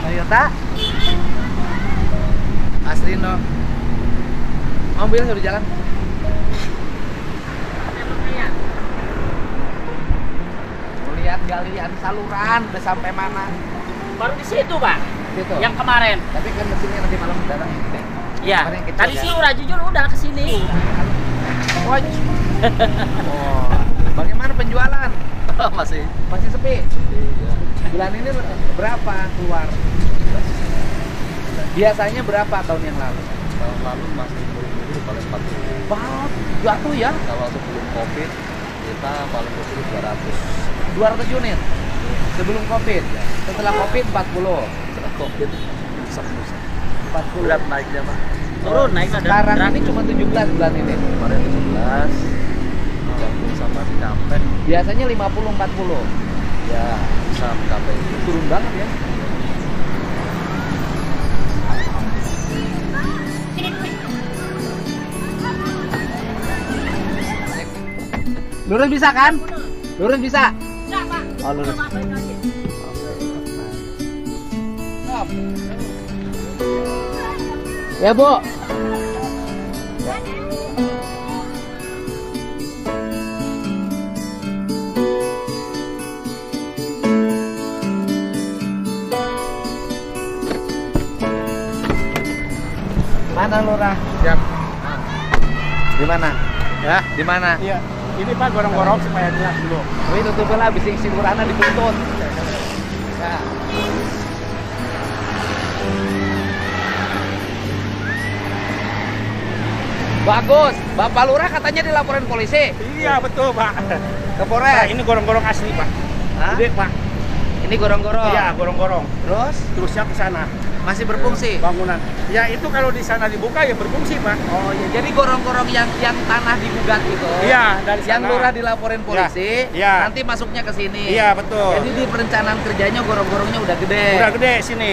Toyota asli no mobil sudah jalan. Lihat galian saluran udah sampai mana? Baru di situ, Pak. Situ. Yang kemarin. Tapi kan mesinnya nanti malam datang. Iya. Tadi sih udah jujur udah kesini. Oh, bagaimana penjualan? masih sepi. Bulan ini berapa keluar? Biasanya berapa tahun yang lalu? tahun lalu masih buru-buru paling 40. Wah, jatuh ya? Kalau sebelum Covid kita paling buru 200 unit sebelum Covid. Setelah Covid 40. Setelah Covid bisa 40. berat naiknya mah. Turun naik ada. Sekarang ini cuma 17 bulan ini. Kemarin 17 walaupun sama Cikampek Biasanya 50-40. ya bisa mencapai itu. Turun banget ya. Lurus bisa kan? Lurus bisa? Bisa, Pak. Oh, lurus. Coba balik lagi. Ya, Bu. Mana lurah? Siap. Di mana? Ya. Di mana? Iya. Ini Pak gorong-gorong supaya jelas dulu. Wih, tutup lah bising si lurahna dituntut. Ya. Bagus. Bapak lurah katanya dilaporin polisi. Iya betul Pak. Ke Polres. Nah, ini gorong-gorong asli Pak. Hah? Gede Pak. Ini gorong-gorong. Iya gorong-gorong. Terus Terusnya ke sana. masih berfungsi. Bangunan. Ya itu kalau di sana dibuka ya berfungsi Pak. Oh iya, jadi gorong-gorong yang tanah digugat itu. Iya dari sana. Yang lurah dilaporin polisi, Iya. nanti masuknya ke sini. Iya betul. Jadi di perencanaan kerjanya gorong-gorongnya udah gede. Udah gede sini.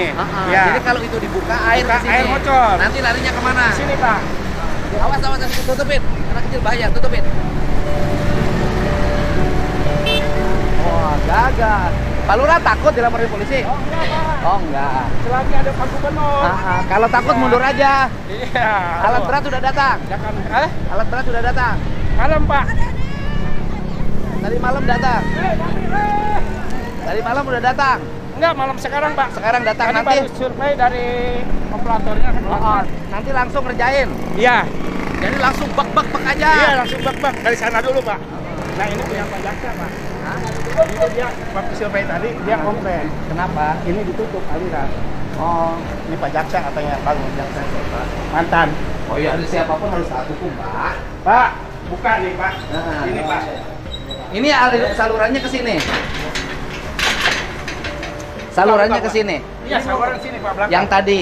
Ya. Jadi kalau itu dibuka air Buka, ke sini. air bocor. Nanti larinya kemana? Sini Pak. Awas awas tutupin. Anak kecil bahaya, tutupin. Oh, gagal. Pak Lurah takut dilaporin polisi? Oh enggak Pak. Oh, enggak. Selagi ada Pak Gubernur. Kalau takut mundur aja. Iya. Alat berat sudah datang. Jangan. Alat berat sudah datang. Malam Pak. Tadi malam datang. Tadi malam udah datang. Enggak malam sekarang Pak. Sekarang datang Tadi nanti. baru survei dari operatornya. Nanti langsung ngerjain. Iya. Jadi langsung bak aja. Iya langsung bak dari sana dulu Pak. Nah ini punya Pak Jaksa Pak. Ini dia waktu survei tadi dia komplain. Kenapa? Ini ditutup aliran. Oh, Ini Pak Jaksa katanya Pak Jaksa mantan. oh iya, siapapun harus taat hukum, Pak. Pak buka nih Pak. Nah, Ini Pak. Ini salurannya ke sini. Salurannya ke sini. Iya saluran sini Pak belakang. Yang tadi.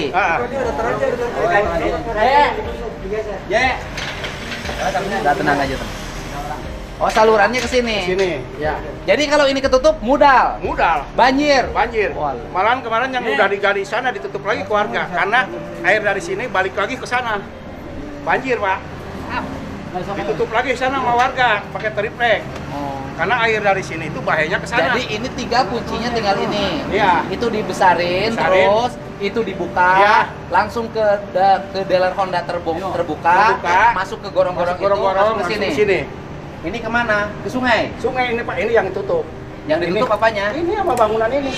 Udah tenang aja, tenang. Oh, salurannya ke sini. Sini. Ya. Jadi kalau ini ketutup modal. Modal. Banjir. Banjir. Walah. Malahan kemarin yang udah digali sana ditutup lagi ke warga karena air dari sini balik lagi ke sana. Banjir Pak. Ditutup lagi sana sama warga pakai triplek. Oh. Karena air dari sini itu bahayanya ke sana. Jadi ini 3 kuncinya tinggal ini. Iya. Itu dibesarin, Besarin. terus itu dibuka, Iya. langsung ke dealer Honda terbuka, masuk ke gorong-gorong itu, gorong-gorong masuk ke langsung sini. ke sini. Ini kemana? Ke sungai. Sungai ini Pak, ini yang ditutup. Yang ditutup apanya? Ini sama bangunan ini.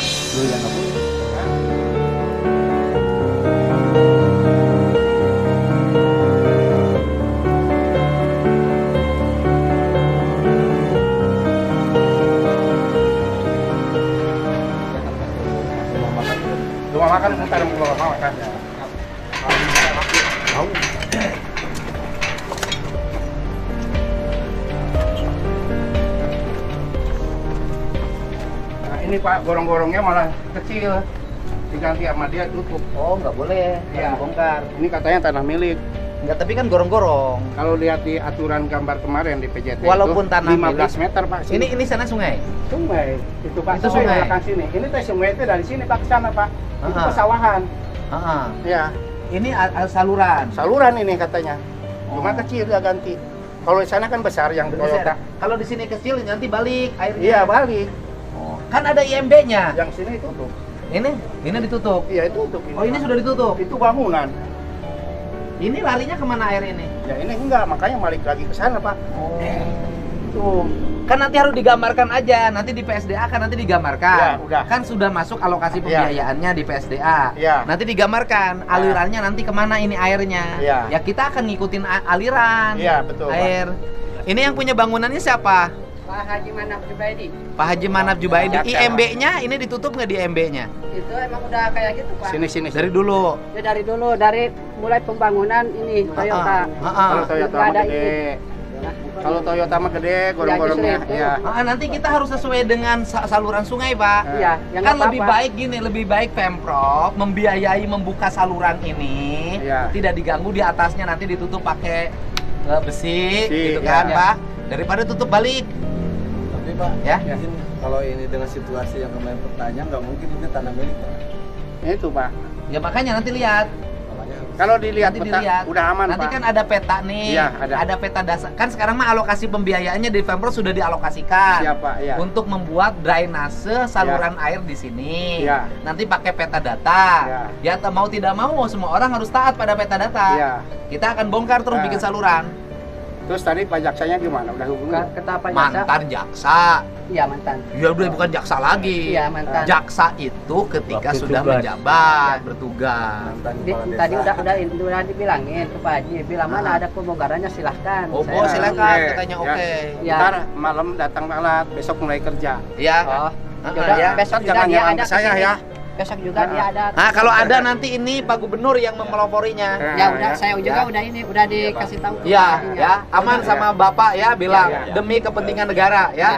Rumah makan bentar mau makan. Tahu. Nah, ini Pak gorong-gorongnya malah kecil. diganti sama dia tutup. Oh, nggak boleh. Iya. Dibongkar. Ini katanya tanah milik. Enggak, tapi kan gorong-gorong. Kalau lihat di aturan gambar kemarin di PJT Walaupun itu tanah 15 meter Pak. Ini sana sungai. Sungai. Itu Pak. Itu sungai. Belakang sini. Ini teh sungai itu dari sini Pak ke sana Pak. Itu Aha. pesawahan. Heeh. Ya. Ini saluran. Saluran ini katanya. Cuma Oh. kecil dia ganti. Kalau di sana kan besar yang Toyota. Kalau di sini kecil nanti balik airnya. Iya balik. Oh. Kan ada IMB-nya. Yang sini tutup. Ini ditutup. Iya itu tutup. Oh, ini sudah ditutup. Itu bangunan. Ini larinya kemana air ini? Ya ini enggak, makanya balik lagi ke sana Pak. Oh. Tuh. Kan nanti harus digambarkan aja. Nanti di PSDA kan nanti digambarkan. Ya, udah. Kan sudah masuk alokasi pembiayaannya di PSDA. Ya. Nanti digambarkan alirannya nanti kemana ini airnya. Ya. Ya kita akan ngikutin aliran. Iya, betul, Pak. Air. Ini yang punya bangunannya siapa? Pak Haji Manaf Jubaidi. Pak Haji Manaf Jubaidi. Jaksa. IMB-nya ini ditutup nggak di IMB-nya? Itu emang udah kayak gitu Pak. Sini. Dari dulu. Ya dari dulu, dari mulai pembangunan ini Toyota. Kalau Toyota mah Ada gede. Kalau Toyota mah gede, gorong-gorongnya. justru itu. Ya. Nanti kita harus sesuai dengan saluran sungai, Pak. Iya, yang Kan nggak lebih apa-apa. baik gini, lebih baik Pemprov membiayai membuka saluran ini, Iya. tidak diganggu, di atasnya nanti ditutup pakai besi, gitu iya. kan, Pak? Daripada tutup balik. Tapi Pak, Ya. mungkin kalau ini dengan situasi yang kemarin pertanyaan, nggak mungkin ini tanah milik Pak. Itu Pak. Ya makanya nanti lihat. Makanya harus Kalau dilihat Nanti peta, dilihat. udah aman Nanti Pak. kan ada peta nih. Iya, ada. peta dasar. Kan sekarang mah alokasi pembiayaannya di Pemprov sudah dialokasikan. Siapa? Iya. Untuk membuat drainase saluran air di sini. Iya. Nanti pakai peta data. Ya mau tidak mau semua orang harus taat pada peta data. Iya. Kita akan bongkar terus Nah. bikin saluran. Terus tadi Pak Jaksanya gimana? Udah hubungi? Kata Pak Jaksa. Mantan jaksa. Iya mantan. Ya udah bukan jaksa lagi. Iya, mantan. Jaksa itu ketika Waktu sudah tugas. menjabat, Iya. bertugas. mantan kepala desa. Tadi udah dibilangin ke Pak Haji, bilang mana ada pembongkarannya silahkan. Oh, Saya- silakan Oke. katanya Ya. oke. Ya. Ntar malam datang telat, besok mulai kerja. Ya. Oh, Ah, yaudah, ya. besok Ntar juga jangan dia nyerang ada ke saya kesini. ya. Besok juga dia ada. Nah, kalau ada nanti ini Pak Gubernur yang memeloporinya. Ya udah, Ya. saya juga Ya. udah ini, udah dikasih tahu. ke Iya, Pak Hajinya. ya, aman Ya. sama Bapak ya, bilang Ya, ya. demi kepentingan negara ya.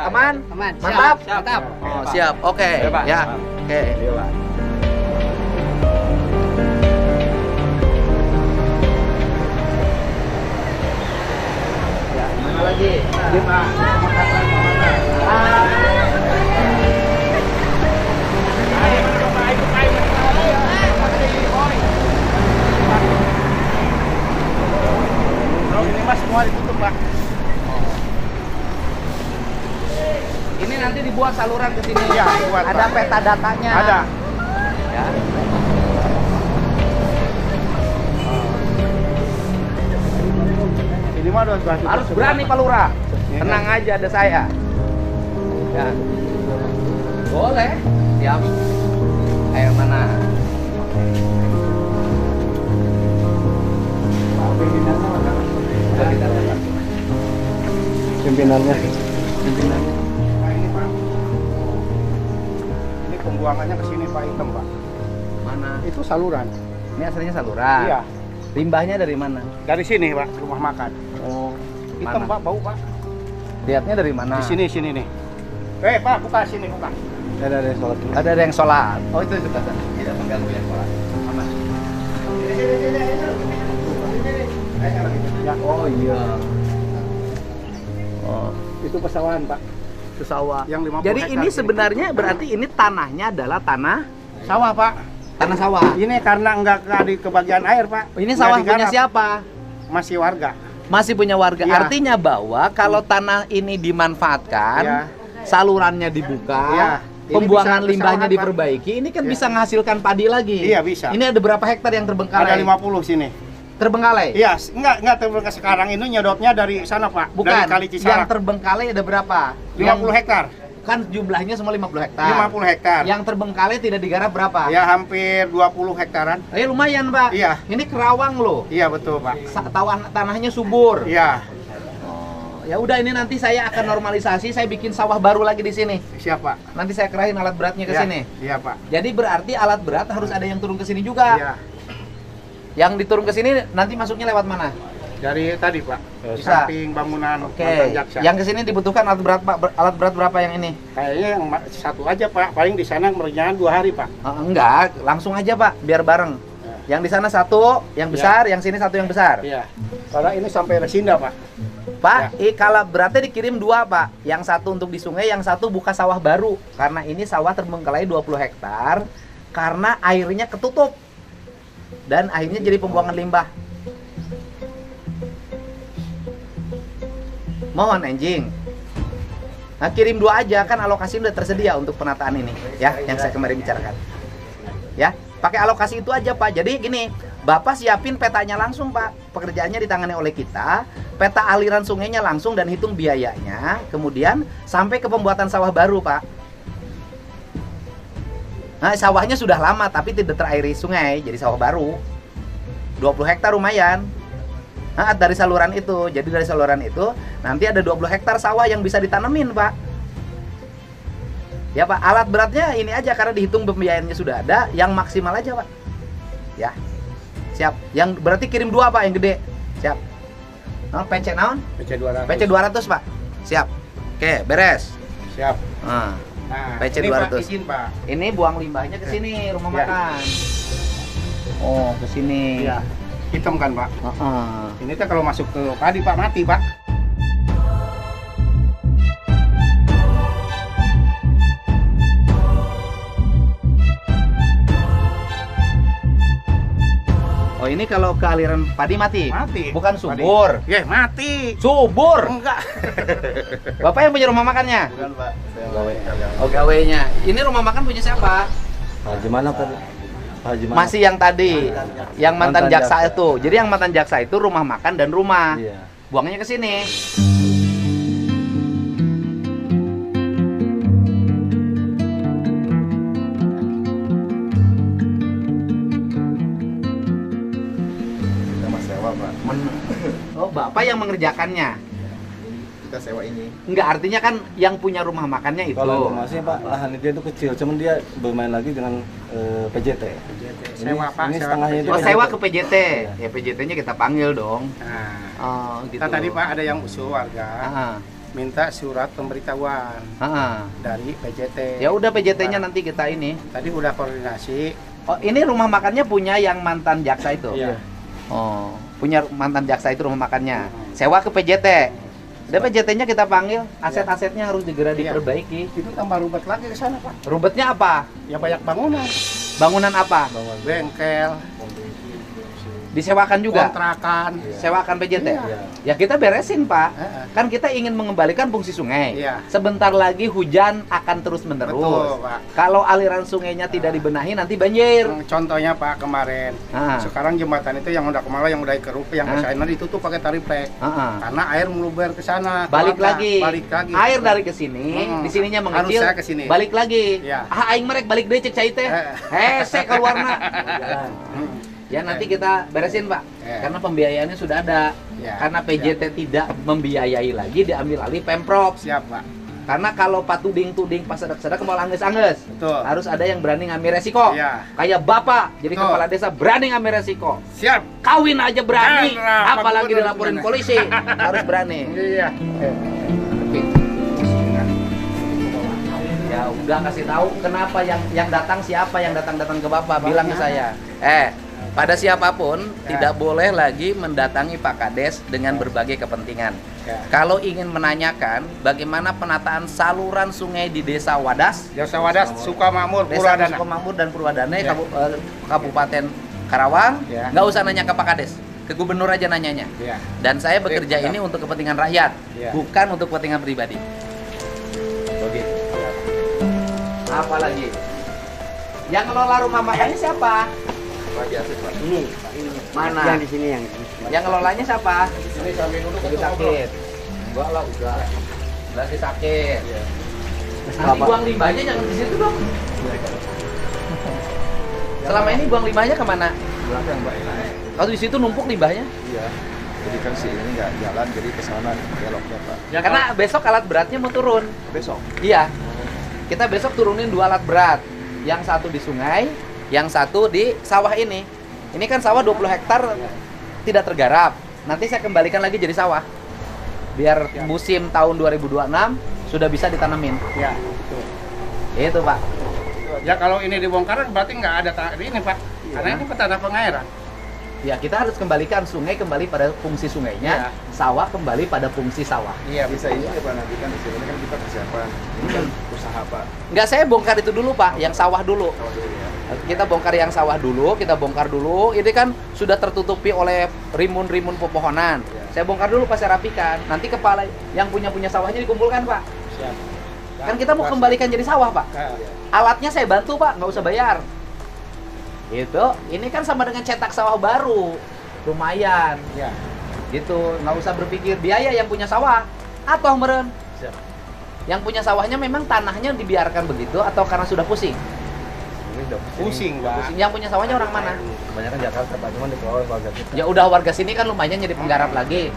Aman? Aman. Mantap? Siap. Mantap. Oh, siap. Oke. Ya, Pak. Ya. Oke. Iya, Pak. Mana lagi? Ini Pak. Kalau ini Mas semua ditutup Pak. Ini nanti dibuat saluran ke sini. Iya, dibuat, Ada Pak. peta datanya. Ada. Ya. Ini mah udah tutup Harus semua, berani Pak. Pak Lurah. Iya. Tenang aja ada saya. Ya. Boleh. Siap. Air mana? Pimpinannya. Nah, ini Pak. Ini pembuangannya ke sini Pak, hitam Pak. Mana? Itu saluran. Ini aslinya saluran. Iya. Limbahnya dari mana? Dari sini Pak, rumah makan. Oh. Hitam mana? Pak, bau Pak. Lihatnya dari mana? Di sini nih. Pak, buka sini, buka. Ada yang sholat dulu. Ada yang sholat. Oh itu sudah tidak mengganggu yang sholat. Aman. Ya, Oh iya. oh, itu pesawahan Pak. Itu sawah. Yang 50 Jadi hektar ini sini. sebenarnya berarti ini tanahnya adalah tanah Sawah Pak. tanah sawah. Ini karena enggak di kebagian air Pak. Ini Nggak sawah punya digarap. siapa? Masih warga. Masih punya warga. Iya. Artinya bahwa kalau tanah ini dimanfaatkan, Iya. salurannya dibuka, Iya. Ini pembuangan bisa limbahnya usaha, Pak. diperbaiki, ini kan Iya. bisa menghasilkan padi lagi. Iya, bisa. Ini ada berapa hektar yang terbengkalai? Ada 50 sini. Terbengkalai? Iya, enggak terbuka sekarang ini nyedotnya dari sana Pak. Bukan. Dari Kali Yang Cisarak. terbengkalai ada berapa? 50 hektar. Kan jumlahnya semua 50 hektar. 50 hektar. Yang terbengkalai tidak digarap berapa? Ya hampir 20 hektaran. Lumayan, Pak. Iya. Ini kerawang loh. Iya betul Pak. Tanahnya subur. Iya. Ya udah, ini nanti saya akan normalisasi, saya bikin sawah baru lagi di sini. Siapa? Nanti saya kerahin alat beratnya ke Iya. sini. Iya Pak. Jadi berarti alat berat harus ada yang turun ke sini juga. Iya. Yang diturun ke sini nanti masuknya lewat mana? Dari tadi Pak, di Bisa. samping bangunan Oke. mantan jaksa. Yang kesini dibutuhkan alat berat Pak. Alat berat berapa yang ini? Kayaknya yang satu aja Pak, paling di sana merenjangan 2 hari Pak. Enggak, langsung aja Pak, biar bareng. Ya. Yang di sana satu yang besar, yang sini satu yang besar. Iya. Karena ini sampai Resinda Pak. Pak, kalau beratnya dikirim 2 Pak. Yang satu untuk di sungai, yang satu buka sawah baru. Karena ini sawah terbengkalai 20 hektar. Karena airnya ketutup. Dan akhirnya jadi pembuangan limbah. Mohon anjing. Nah, kirim 2 aja, kan alokasi udah tersedia untuk penataan ini. Ya, yang saya kemarin bicarakan. Ya, pakai alokasi itu aja Pak. Jadi gini, Bapak siapin petanya langsung Pak. Pekerjaannya ditangani oleh kita. Peta aliran sungainya langsung dan hitung biayanya. Kemudian sampai ke pembuatan sawah baru Pak. Nah, sawahnya sudah lama tapi tidak terairi sungai, jadi sawah baru. 20 hektar lumayan. Nah, dari saluran itu. Jadi dari saluran itu nanti ada 20 hektar sawah yang bisa ditanemin Pak. Ya Pak, alat beratnya ini aja karena dihitung pembiayaannya sudah ada, yang maksimal aja Pak. Ya. Siap. Yang berarti kirim 2 Pak yang gede. Siap. Nah, PC naon? PC 200. PC 200 Pak. Siap. Oke, beres. Siap. Nah, Nah, PC ini 200. Pak, izin Pak. ini buang limbahnya ke sini, rumah Ya. makan. Oh, ke sini. Iya. Hitam kan Pak. Heeh. Ini teh kalau masuk ke padi Pak mati Pak. Oh, ini kalau ke aliran padi mati? Mati. Bukan Padi. subur. Ya, mati. Subur. Enggak. Bapak yang punya rumah makannya? Bukan Pak, saya gawe. Oh, gawainya. Ini rumah makan punya siapa? Haji mana tadi? Haji mana? Masih yang tadi, yang mantan Mantan jaksa jaksa. itu. Jadi yang mantan jaksa itu rumah makan dan rumah. Iya. Buangnya ke sini. Kita mas sewa Pak. Oh, Bapak yang mengerjakannya. Kita sewa ini. Enggak, artinya kan yang punya rumah makannya itu. Kalau informasinya Pak, lahan dia itu kecil, cuman dia bermain lagi dengan PJT. Sewa Pak, Ini sewa setengahnya itu. Oh, PJT. sewa ke PJT. Iya. Ya PJT-nya kita panggil dong. Nah, Oh, gitu. kita tadi Pak ada yang usul warga Ah, minta surat pemberitahuan dari PJT. Ya udah PJT-nya nanti kita ini. Tadi udah koordinasi. Oh, ini rumah makannya punya yang mantan jaksa itu. Iya. Oh, punya mantan jaksa itu rumah makannya. Sewa ke PJT. Udah PJT-nya kita panggil, aset-asetnya harus segera Iya. diperbaiki. Itu tambah rubet lagi ke sana Pak. Rubetnya apa? Ya banyak bangunan, Bangunan apa? bengkel, Disewakan juga? kontrakan. Sewakan PJT? Iya. Ya kita beresin Pak. Heeh. Kan kita ingin mengembalikan fungsi sungai. Iya. Sebentar lagi hujan akan terus menerus. Betul, Pak. Kalau aliran sungainya tidak dibenahi nanti banjir. Contohnya Pak kemarin, Ah. sekarang jembatan itu yang udah kemala, yang udah kerup, yang ke Ah. sana ditutup pakai triplek. Heeh. Karena air meluber ke sana. Balik keluarga. lagi. Balik lagi. Air dari ke sini, di sininya mengecil. Harus saya ke sini. Balik lagi. Iya. Ah, aing merek balik deui cek cai teh. Hese keluarna. Ya nanti kita beresin Pak. Iya. Karena pembiayaannya sudah ada. Iya. Karena PJT tidak membiayai lagi, diambil alih Pemprov. Siap Pak. Karena kalau patuding-tuding pas sedek-sedek mau angges-angges. Betul. Harus ada yang berani ngambil resiko. Iya. Kayak Bapak jadi Betul. kepala desa berani ngambil resiko. Siap. Kawin aja berani, Nah, apalagi betul, dilaporin betul. polisi. Harus berani. Iya. Ya udah kasih tahu kenapa yang datang siapa yang datang ke Bapak, bilang ke saya. Pada siapapun Ya. tidak boleh lagi mendatangi Pak Kades dengan berbagai kepentingan. Ya. Kalau ingin menanyakan bagaimana penataan saluran sungai di Desa Wadas, Jasa Wadas, Sukamakmur, Desa Purwadana. Sukamakmur dan Purwadana, Ya. Kabupaten Karawang, Ya. nggak usah nanya ke Pak Kades, ke gubernur aja nanyanya. Iya. Dan saya bekerja Betul. ini untuk kepentingan rakyat, Ya. bukan untuk kepentingan pribadi. Begitu. Apalagi yang ngelola rumah makannya siapa? Ini Mana? yang di sini yang Yang ngelolanya siapa? Ini sampai dulu Lagi sakit. Enggak lah, udah. Lagi sakit. Nanti Bapak. buang limbahnya jangan di situ dong. Selama ini buang limbahnya kemana? Belakang Pak. Kalau di situ numpuk limbahnya? Iya. Jadi kan si ini nggak jalan, jadi ke sana beloknya Pak. Ya, karena besok alat beratnya mau turun. Besok. Iya. Kita besok turunin 2 alat berat. Yang satu di sungai, yang satu di sawah ini. Ini kan sawah 20 hektar tidak tergarap. nanti saya kembalikan lagi jadi sawah. Biar musim tahun 2026 sudah bisa ditanemin. Ya, betul. Itu Pak. Ya kalau ini dibongkar berarti nggak ada ini Pak. Karena ini tanah pengairan. Ya kita harus kembalikan sungai kembali pada fungsi sungainya, sawah kembali pada fungsi sawah. Iya, Bisa ini ya Pak, nanti kan di sini kan kita persiapan. Ini kan usaha Pak. Enggak, saya bongkar itu dulu Pak, yang sawah dulu. Kalau dulu ya. Kita bongkar yang sawah dulu, kita bongkar dulu. Ini kan sudah tertutupi oleh rimun-rimun pepohonan. Saya bongkar dulu pas saya rapikan. Nanti kepala yang punya sawahnya dikumpulkan Pak. Siap. Kan kita mau kembalikan jadi sawah Pak. Alatnya saya bantu Pak, nggak usah bayar. Gitu. Ini kan sama dengan cetak sawah baru, lumayan. Ya. Gitu, nggak usah berpikir biaya yang punya sawah. Atau meren. Siap. Yang punya sawahnya memang tanahnya dibiarkan begitu atau karena sudah pusing? Ini udah Pusing, Pak. Pusing. Yang punya sawahnya orang mana? Kebanyakan Jakarta Pak, cuma dikelola oleh warga kita. Ya udah warga sini kan lumayan jadi penggarap lagi.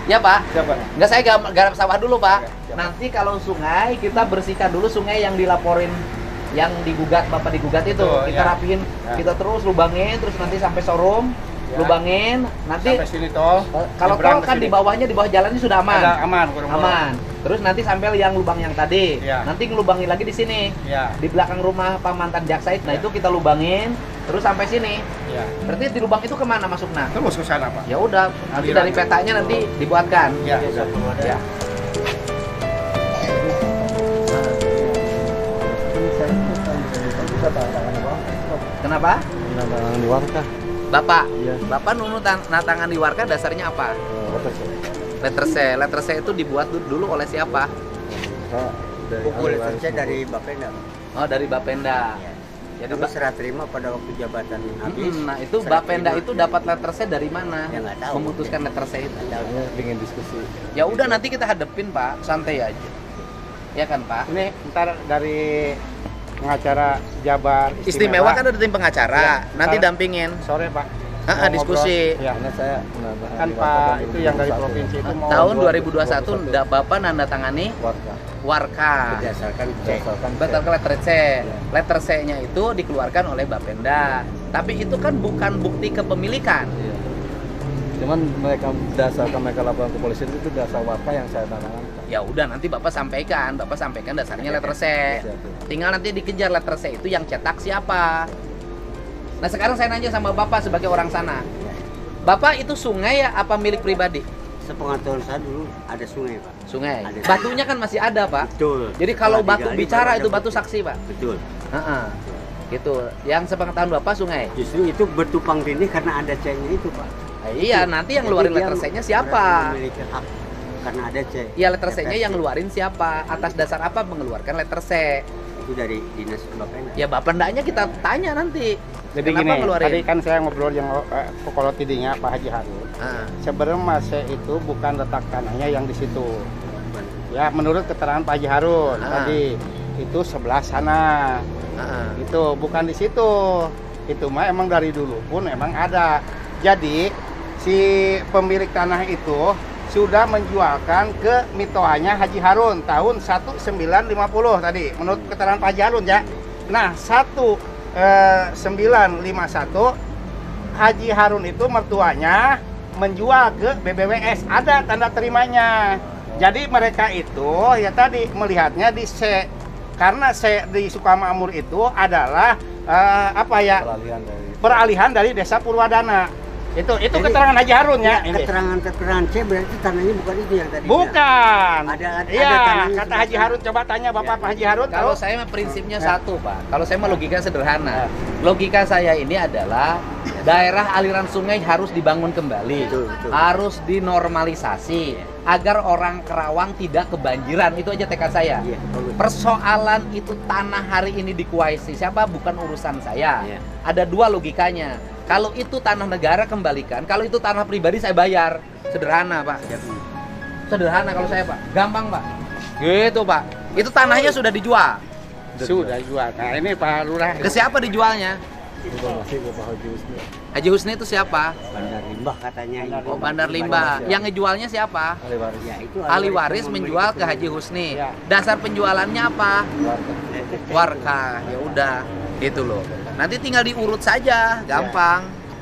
Ya Pak? Siapa? Enggak, saya garap sawah dulu Pak. Oke, siap. Nanti kalau sungai kita bersihkan dulu sungai yang dilaporin, yang digugat, Bapak digugat itu. Betul, Kita ya. rapihin, Ya. kita terus lubangin, terus nanti sampai showroom, Ya. lubangin. Nanti Sampai sini tol. kalau nyebrang tol ke kan sini. di bawahnya, di bawah jalannya sudah aman. Ada aman, kurang-kurang. Aman. Terus nanti sampai yang lubang yang tadi. Ya. Nanti ngelubangin lagi di sini. Ya. Di belakang rumah Pak mantan Jaksaid. Nah, Ya. itu kita lubangin terus sampai sini. Ya. Berarti di lubang itu kemana masuknya? Terus ke sana, Pak. Ya udah, nanti dari petanya nanti dibuatkan. Ya. Ya. Kenapa? Tantangan di warga. Bapak, Iya. Bapak nunu tangan di warga dasarnya apa? Letter C. Letter C itu dibuat dulu oleh siapa? Buku lisensi dari Bapenda. Oh, dari Bapenda. Jadi Kami serah terima pada waktu jabatan habis. Nah, itu serah Bapenda terima. itu dapat letter C dari mana? Ya, nggak tahu. Memutuskan letter C itu. Ingin diskusi. Ya udah, nanti kita hadepin Pak, santai aja. Ya kan Pak? Ini ntar dari pengacara Jabar Istimewa kan ada tim pengacara, Ya, nanti kalau- dampingin. sore, Pak. Ah, Mau diskusi. ngobrol. Ya. Karena saya menambah Kan Pak itu yang dari provinsi itu mau Tahun 2021 Bapak nanda tangani warga. Warka. Berdasarkan cek. Berdasarkan Betul ke letter C. Letter C-nya itu dikeluarkan oleh Bapenda. Tapi itu kan bukan bukti kepemilikan. Iya. Cuman berdasarkan mereka laporan ke polisi itu dasar warga yang saya tanamkan. Ya udah, nanti Bapak sampaikan dasarnya letter C. Tinggal nanti dikejar letter C itu yang cetak siapa. Nah, sekarang saya nanya sama Bapak sebagai orang sana. Bapak itu sungai ya apa milik pribadi? Sepengetahuan saya dulu ada sungai, Pak. Sungai. Ada. Batunya kan masih ada, Pak. Betul. Jadi kalau Setelah batu digali, bicara baru ada itu batu bukti. saksi, Pak. Betul. Heeh. Gitu. Yang sepengetahuan Bapak sungai. Justru itu bertumpang tindih karena ada C-nya itu, Pak. Nah, iya, nanti yang Jadi ngeluarin dia letter C-nya siapa? memiliki hak karena ada C. Iya, letter C-nya yang ngeluarin siapa? Atas dasar apa mengeluarkan letter C? Itu dari dinas Bapenda. Ya Bapendanya kita tanya nanti. Jadi Kenapa gini, ngeluarin? tadi kan saya ngobrol yang kalau tidinya Pak Haji Harun. Ah, Sebenarnya Mase itu bukan letak tanahnya yang di situ. Ya, menurut keterangan Pak Haji Harun tadi itu sebelah sana. Itu bukan di situ. Itu mah emang dari dulu pun emang ada. Jadi si pemilik tanah itu sudah menjualkan ke mitoanya Haji Harun tahun 1950 tadi menurut keterangan Pak Haji Harun ya. Nah, 1951 Haji Harun itu mertuanya menjual ke BBWS, ada tanda terimanya. Jadi mereka itu ya tadi melihatnya di C, karena C di Sukamakmur itu adalah peralihan dari desa Purwadana. Itu Jadi, keterangan Haji Harun ya. Ini. Keterangan C berarti tanahnya bukan itu yang tadi. Bukan. Ada Iya, tanahnya kata sebelah Haji sana. Harun, coba tanya Bapak Ya. Pak Haji Harun. Kalau tahu? saya mah prinsipnya satu, Pak. Kalau saya mah logika sederhana. Ya. Logika saya ini adalah daerah aliran sungai harus dibangun kembali. Betul, betul. Harus dinormalisasi agar orang Kerawang tidak kebanjiran. Itu aja tekad saya. Iya, bagus. Persoalan itu tanah hari ini dikuasai siapa bukan urusan saya. Iya. Ada dua logikanya. Kalau itu tanah negara kembalikan, kalau itu tanah pribadi saya bayar. Sederhana, Pak. Sederhana kalau saya, Pak. Gampang, Pak. Gitu, Pak. Itu tanahnya sudah dijual. Sudah jual. Nah, ini Pak Lurah. Ke siapa dijualnya? Informasi ke Pak Haji Husni. Haji Husni itu siapa? Bandar Limbah katanya. Oh, Bandar Limbah. Yang ngejualnya siapa? Ahli waris. Ya, itu Ahli waris yang menjual ke memiliki Haji Husni. Ya. Dasar penjualannya apa? Warga. Warka. Ya udah, gitu loh. Nanti tinggal diurut saja, gampang.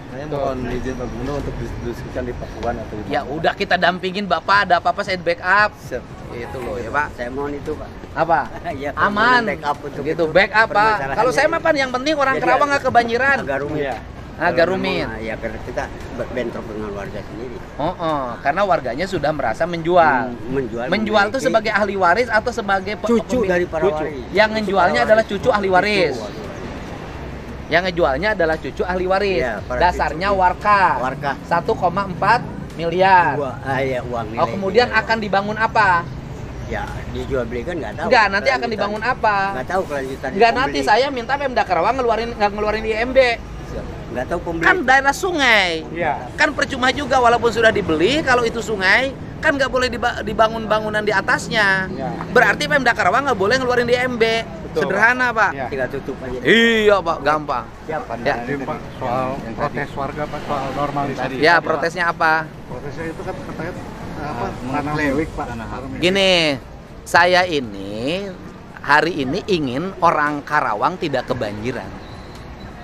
Nah Makanya mohon izin Pak Gubernur untuk didiskusikan di Pakuan atau di Ya udah kita dampingin Bapak, ada apa-apa saya backup. Siap. Itu loh ya Pak. Saya mohon itu, Pak. Apa? Ya, Aman. backup untuk Gitu, itu. backup Pak. Permasalahannya Kalau saya mah Pak, yang penting orang Jadi Kerawang nggak kebanjiran. agak rumit. Iya. Agak Kalau rumit. memang, ya karena kita bentrok dengan warga sendiri. Karena warganya sudah merasa menjual. Menjual itu memiliki sebagai ahli waris atau sebagai cucu dari para Cucu. waris. Yang ngejualnya adalah cucu ahli waris. Cucu, ahli waris. Yang ngejualnya adalah cucu ahli waris. Iya, para Dasarnya cucu. warka. Warga 1,4 miliar. ya uang Oh, kemudian akan dibangun apa? ya dijual belikan nggak tahu. Enggak, nanti akan dibangun apa? Nggak tahu kelanjutan. Enggak, nanti saya minta Pemda Karawang ngeluarin IMB. nggak tahu pembeli. Kan daerah sungai. Iya. Kan percuma juga walaupun sudah dibeli, kalau itu sungai kan nggak boleh dibangun bangunan di atasnya. Iya. Berarti Pemda Karawang nggak boleh ngeluarin di IMB. Betul, Sederhana Pak. Iya. Tinggal tutup aja. Iya Pak, gampang. Siapa? Ya. Jadi Pak, soal protes warga Pak, soal normalisasi. Ya, protesnya apa? Protesnya itu kan katanya tanah lewik Pak. Gini, saya ini hari ini ingin orang Karawang tidak kebanjiran.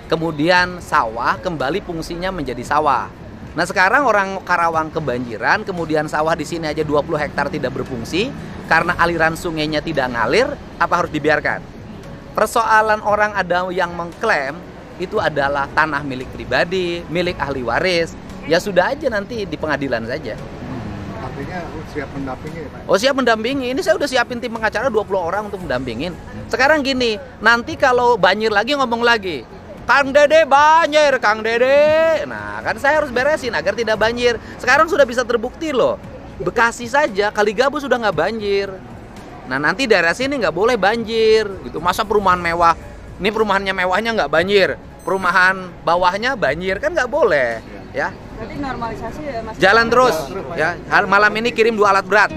Kemudian sawah kembali fungsinya menjadi sawah. Nah sekarang orang Karawang kebanjiran, kemudian sawah di sini aja 20 hektar tidak berfungsi karena aliran sungainya tidak ngalir, apa harus dibiarkan? Persoalan orang ada yang mengklaim itu adalah tanah milik pribadi, milik ahli waris. Ya sudah aja nanti di pengadilan saja. Artinya siap mendampingi ya Pak. Oh siap mendampingi, ini saya udah siapin tim pengacara 20 orang untuk mendampingin. Sekarang gini, nanti kalau banjir lagi ngomong lagi, Kang Dede banjir, Kang Dede. Nah kan saya harus beresin agar tidak banjir. Sekarang sudah bisa terbukti loh, Bekasi saja, Kaligabu sudah nggak banjir. Nah nanti daerah sini nggak boleh banjir, gitu. Masa perumahan mewah, ini perumahannya mewahnya nggak banjir, perumahan bawahnya banjir, kan nggak boleh, ya. Berarti normalisasi ya Mas. Jalan terus, ya. Malam ini kirim 2 alat berat,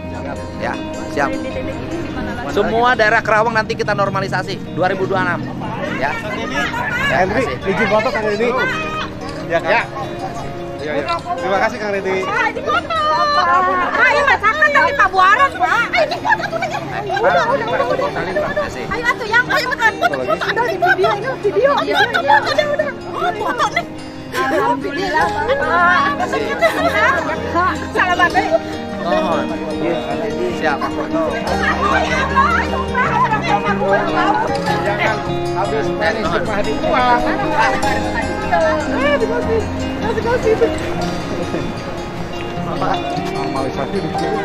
ya. Siap. Di titik ini di mana lagi? Semua daerah Kerawang nanti kita normalisasi 2026, ya. Ya, Henry, kasih. izin foto Kang Redi. Ya Kang. Ya. Iya, iya. Terima kasih Kang Redi. Ini foto. Ayo masakan dari Pak Buaran, Pak. Ini foto tuh lagi. Udah. Kasih. Ayo atuh yang ayo makan foto ada di video ini video. Udah. Oh, foto nih. Alhamdulillah, Pak. Selamat deh. Mohon. Siap. Jangan habis dari semua dibuang. Normalisasi di sini.